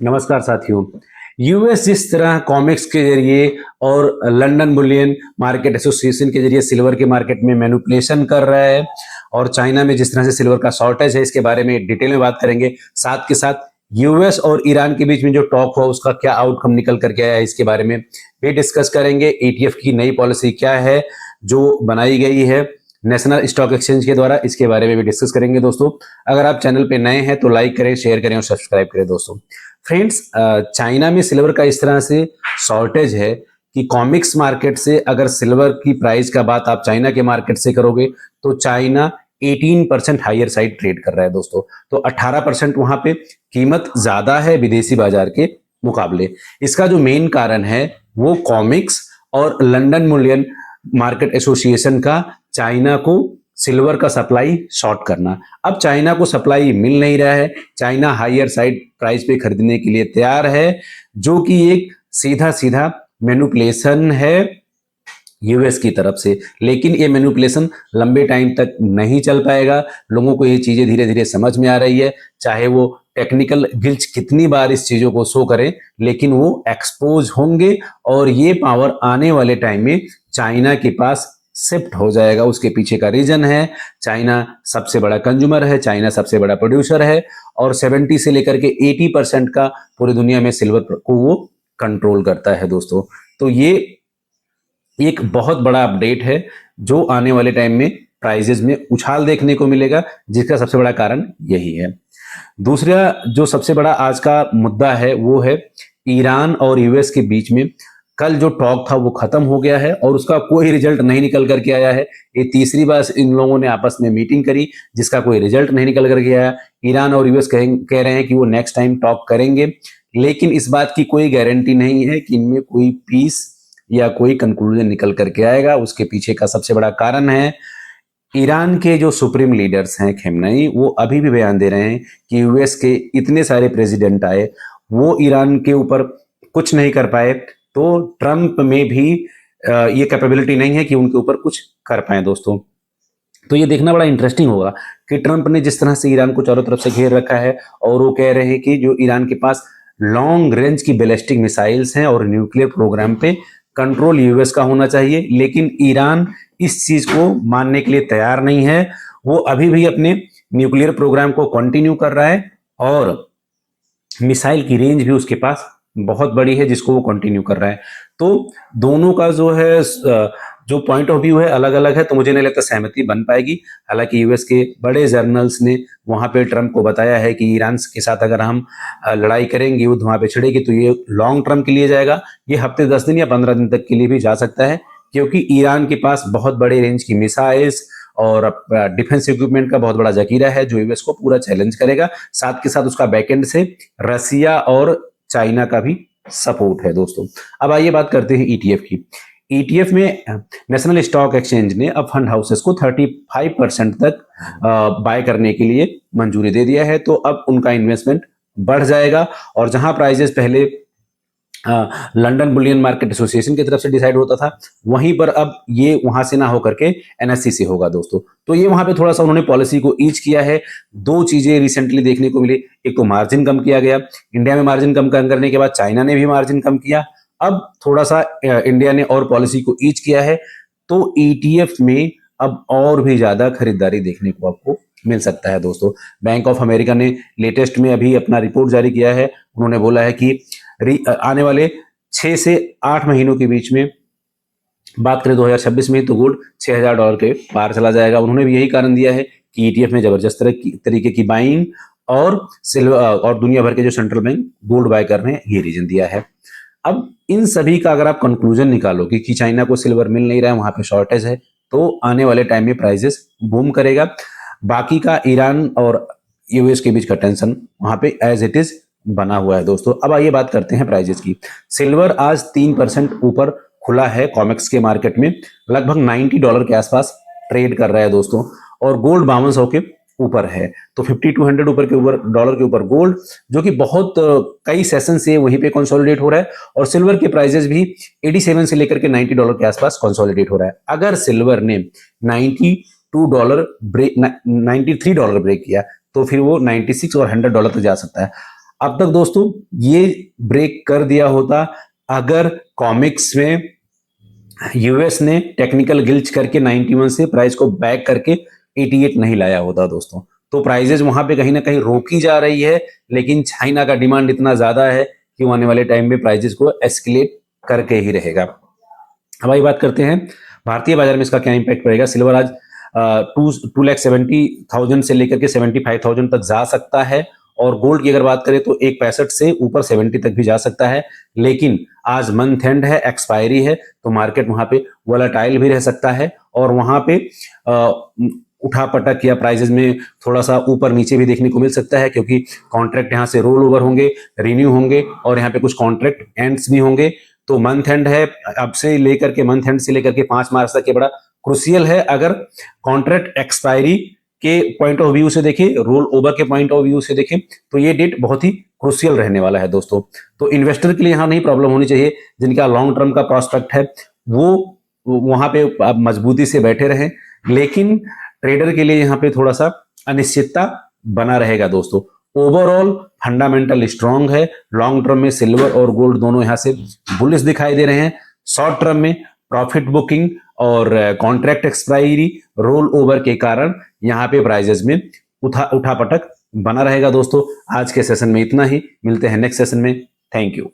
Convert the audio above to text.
नमस्कार साथियों। यूएस जिस तरह कॉमिक्स के जरिए और लंदन बुलियन मार्केट एसोसिएशन के जरिए सिल्वर के मार्केट में मैनिपुलेशन कर रहा है और चाइना में जिस तरह से सिल्वर का शॉर्टेज है, इसके बारे में डिटेल में बात करेंगे। साथ के साथ यूएस और ईरान के बीच में जो टॉक हुआ उसका क्या आउटकम निकल करके आया है, इसके बारे में भी डिस्कस करेंगे। ईटीएफ की नई पॉलिसी क्या है जो बनाई गई है नेशनल स्टॉक एक्सचेंज के द्वारा, इसके बारे में भी डिस्कस करेंगे। दोस्तों, अगर आप चैनल पे नए हैं तो लाइक करें, शेयर करें और सब्सक्राइब करें। दोस्तों फ्रेंड्स, चाइना में सिल्वर का इस तरह से शॉर्टेज है कि कॉमिक्स मार्केट से अगर सिल्वर की प्राइस का बात आप चाइना के मार्केट से करोगे तो चाइना 18% हायर साइड ट्रेड कर रहा है। दोस्तों, तो 18% वहां पे कीमत ज्यादा है विदेशी बाजार के मुकाबले। इसका जो मेन कारण है वो कॉमिक्स और लंदन बुलियन मार्केट एसोसिएशन का चाइना को सिल्वर का सप्लाई शॉर्ट करना। अब चाइना को सप्लाई मिल नहीं रहा है, चाइना हायर साइड प्राइस पे खरीदने के लिए तैयार है, जो कि एक सीधा सीधा मैनिपुलेशन है यूएस की तरफ से। लेकिन ये मैनिपुलेशन लंबे टाइम तक नहीं चल पाएगा। लोगों को ये चीजें धीरे धीरे समझ में आ रही है, चाहे वो टेक्निकल गिल्च कितनी बार इस चीजों को शो करें, लेकिन वो एक्सपोज होंगे और ये पावर आने वाले टाइम में चाइना के पास शिफ्ट हो जाएगा। उसके पीछे का रीजन है चाइना सबसे बड़ा कंज्यूमर है, चाइना सबसे बड़ा प्रोड्यूसर है और 70 से लेकर के 80% का पूरी दुनिया में सिल्वर को वो कंट्रोल करता है। दोस्तों, तो ये एक बहुत बड़ा अपडेट है जो आने वाले टाइम में प्राइजेस में उछाल देखने को मिलेगा, जिसका सबसे बड़ा कारण यही है। दूसरा जो सबसे बड़ा आज का मुद्दा है वो है ईरान और यूएस के बीच में कल जो टॉक था वो खत्म हो गया है और उसका कोई रिजल्ट नहीं निकल करके आया है। ये तीसरी बार इन लोगों ने आपस में मीटिंग करी जिसका कोई रिजल्ट नहीं निकल करके आया। ईरान और यूएस कह रहे हैं कि वो नेक्स्ट टाइम टॉक करेंगे, लेकिन इस बात की कोई गारंटी नहीं है कि इनमें कोई पीस या कोई कंक्लूजन निकल करके आएगा। उसके पीछे का सबसे बड़ा कारण है ईरान के जो सुप्रीम लीडर्स हैं खेमनेई, वो अभी भी बयान दे रहे हैं कि यूएस के इतने सारे प्रेसिडेंट आए, वो ईरान के ऊपर कुछ नहीं कर पाए, तो ट्रंप में भी ये कैपेबिलिटी नहीं है कि उनके ऊपर कुछ कर पाए। दोस्तों, तो ये देखना बड़ा इंटरेस्टिंग होगा कि ट्रंप ने जिस तरह से ईरान को चारों तरफ से घेर रखा है और वो कह रहे हैं कि जो ईरान के पास लॉन्ग रेंज की बैलिस्टिक मिसाइल्स हैं और न्यूक्लियर प्रोग्राम पे कंट्रोल यूएस का होना चाहिए, लेकिन ईरान इस चीज को मानने के लिए तैयार नहीं है। वो अभी भी अपने न्यूक्लियर प्रोग्राम को कंटिन्यू कर रहा है और मिसाइल की रेंज भी उसके पास बहुत बड़ी है जिसको वो कंटिन्यू कर रहा है। तो दोनों का जो है जो पॉइंट ऑफ व्यू है अलग अलग है, तो मुझे नहीं लगता सहमति बन पाएगी। हालांकि यूएस के बड़े जर्नल्स ने वहां पे ट्रंप को बताया है कि ईरान के साथ अगर हम लड़ाई करेंगे, युद्ध वहां पे छिड़ेगी, तो ये लॉन्ग टर्म के लिए जाएगा। ये हफ्ते 10 दिन या 15 दिन तक के लिए भी जा सकता है, क्योंकि ईरान के पास बहुत बड़े रेंज की मिसाइल्स और डिफेंस इक्विपमेंट का बहुत बड़ा जखीरा है जो यूएस को पूरा चैलेंज करेगा। साथ के साथ उसका बैकएंड से रसिया और चाइना का भी सपोर्ट है। दोस्तों, अब आइए बात करते हैं ईटीएफ की। ईटीएफ में नेशनल स्टॉक एक्सचेंज ने अब फंड हाउसेस को 35% तक बाय करने के लिए मंजूरी दे दिया है, तो अब उनका इन्वेस्टमेंट बढ़ जाएगा। और जहां प्राइजेस पहले लंदन बुलियन मार्केट एसोसिएशन की तरफ से डिसाइड होता था, वहीं पर अब ये वहां से ना होकर के एनएससी से होगा। दोस्तों, तो ये वहां पे थोड़ा सा उन्होंने पॉलिसी को ईज किया है। दो चीजें रिसेंटली देखने को मिली, एक तो मार्जिन कम किया गया, इंडिया में मार्जिन कम करने के बाद चाइना ने भी मार्जिन कम किया। अब थोड़ा सा इंडिया ने और पॉलिसी को ईज किया है, तो ईटीएफ में अब और भी ज्यादा खरीदारी देखने को आपको मिल सकता है। दोस्तों, बैंक ऑफ अमेरिका ने लेटेस्ट में अभी अपना रिपोर्ट जारी किया है। उन्होंने बोला है कि आने वाले 6 से 8 महीनों के बीच में बात करें 2026 में, तो गोल्ड $6000 के पार चला जाएगा। उन्होंने भी यही कारण दिया है कि ईटीएफ में जबरदस्त तरीके की बाइंग और सिल्वर और दुनिया भर के जो सेंट्रल बैंक गोल्ड बाय कर रहे हैं, ये रीजन दिया है। अब इन सभी का अगर आप कंक्लूजन निकालो कि चाइना को सिल्वर मिल नहीं रहा है, वहां पे शॉर्टेज है, तो आने वाले टाइम में प्राइजेस बूम करेगा। बाकी का ईरान और यूएस के बीच का टेंशन वहां पे एज इट इज बना हुआ है। दोस्तों, अब आइए बात करते हैं प्राइजेस की। सिल्वर आज 3% ऊपर खुला है कॉमेक्स के मार्केट में, लगभग $90 के आसपास ट्रेड कर रहा है। दोस्तों, और गोल्ड 5200 के ऊपर है, तो 5200 ऊपर के ऊपर डॉलर के ऊपर गोल्ड, जो कि बहुत कई सेशन से वहीं पे कंसोलिडेट हो रहा है। और सिल्वर के प्राइजेस भी 87 से लेकर के $90 के आसपास कंसोलिडेट हो रहा है। अगर सिल्वर ने $92 ब्रेक $93 ब्रेक किया तो फिर वो 96 और $100 तक जा सकता है। अब तक दोस्तों ये ब्रेक कर दिया होता अगर कॉमिक्स में यूएस ने टेक्निकल गिल्च करके 91 से प्राइस को बैक करके 88 नहीं लाया होता दोस्तों। तो प्राइजेज वहां पे कहीं ना कहीं रोकी जा रही है, लेकिन चाइना का डिमांड इतना ज्यादा है कि वो आने वाले टाइम में प्राइजेस को एस्केलेट करके ही रहेगा। अब आइए बात करते हैं भारतीय बाजार में इसका क्या इंपैक्ट पड़ेगा। सिल्वर आज 2,70,000 से लेकर के 75,000 तक जा सकता है, और गोल्ड की अगर बात करें तो 1,65 से ऊपर 70 तक भी जा सकता है। लेकिन आज मंथ एंड है, एक्सपायरी है, तो मार्केट वहां पे वोलेटाइल भी रह सकता है, और वहां पे उठा पटक या प्राइजेस में थोड़ा सा ऊपर नीचे भी देखने को मिल सकता है, क्योंकि कॉन्ट्रैक्ट यहाँ से रोल ओवर होंगे, रिन्यू होंगे, और यहाँ पे कुछ कॉन्ट्रैक्ट एंड्स भी होंगे। तो मंथ एंड है, अब से लेकर के मंथ एंड से लेकर के 5 मार्च तक ये बड़ा क्रुशियल है। अगर कॉन्ट्रैक्ट एक्सपायरी के पॉइंट ऑफ व्यू से देखें, रोल ओवर के पॉइंट ऑफ व्यू से देखें, तो ये डेट बहुत ही क्रुशियल रहने वाला है दोस्तों। तो इन्वेस्टर के लिए यहाँ नहीं प्रॉब्लम होनी चाहिए, जिनका लॉन्ग टर्म का प्रोस्पेक्ट है वो वहां पे आप मजबूती से बैठे रहें, लेकिन ट्रेडर के लिए यहाँ पे थोड़ा सा अनिश्चितता बना रहेगा दोस्तों। ओवरऑल फंडामेंटल स्ट्रांग है, लॉन्ग टर्म में सिल्वर और गोल्ड दोनों यहां से बुलिश दिखाई दे रहे हैं। शॉर्ट टर्म में प्रॉफिट बुकिंग और कॉन्ट्रैक्ट एक्सपायरी रोल ओवर के कारण यहाँ पे प्राइजेस में उठापटक बना रहेगा दोस्तों। आज के सेशन में इतना ही, मिलते हैं नेक्स्ट सेशन में। Thank you.